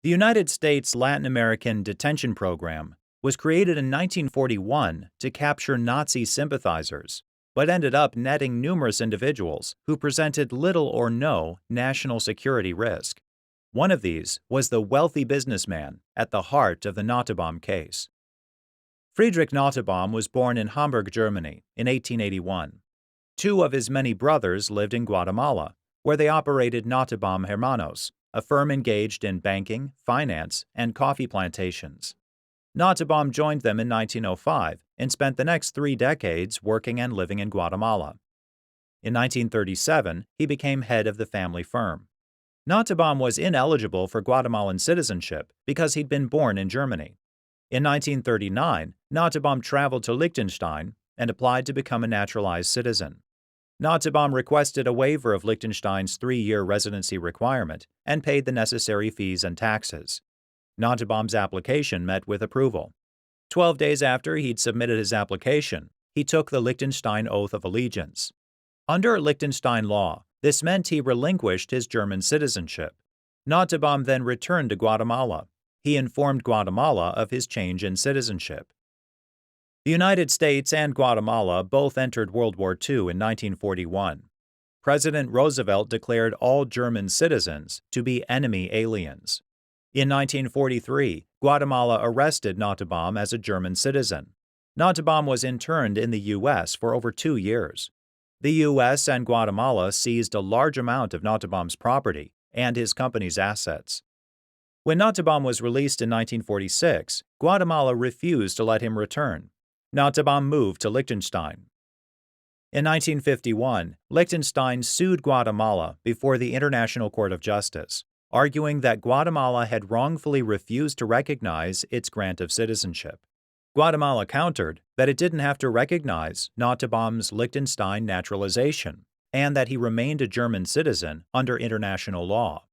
The United States Latin American Detention Program was created in 1941 to capture Nazi sympathizers, but ended up netting numerous individuals who presented little or no national security risk. One of these was the wealthy businessman at the heart of the Nottebohm case. Friedrich Nottebohm was born in Hamburg, Germany, in 1881. Two of his many brothers lived in Guatemala, where they operated Nottebohm Hermanos, a firm engaged in banking, finance, and coffee plantations. Nottebohm joined them in 1905 and spent the next 3 decades working and living in Guatemala. In 1937, he became head of the family firm. Nottebohm was ineligible for Guatemalan citizenship because he'd been born in Germany. In 1939, Nottebohm traveled to Liechtenstein and applied to become a naturalized citizen. Nottebohm requested a waiver of Liechtenstein's 3-year residency requirement and paid the necessary fees and taxes. Nottebohm's application met with approval. 12 days after he'd submitted his application, he took the Liechtenstein Oath of Allegiance. Under Liechtenstein law, this meant he relinquished his German citizenship. Nottebohm then returned to Guatemala. He informed Guatemala of his change in citizenship. The United States and Guatemala both entered World War II in 1941. President Roosevelt declared all German citizens to be enemy aliens. In 1943, Guatemala arrested Nottebohm as a German citizen. Nottebohm was interned in the U.S. for over 2 years. The U.S. and Guatemala seized a large amount of Nottebohm's property and his company's assets. When Nottebohm was released in 1946, Guatemala refused to let him return. Nottebohm moved to Liechtenstein. In 1951, Liechtenstein sued Guatemala before the International Court of Justice, arguing that Guatemala had wrongfully refused to recognize its grant of citizenship. Guatemala countered that it didn't have to recognize Nottebohm's Liechtenstein naturalization and that he remained a German citizen under international law.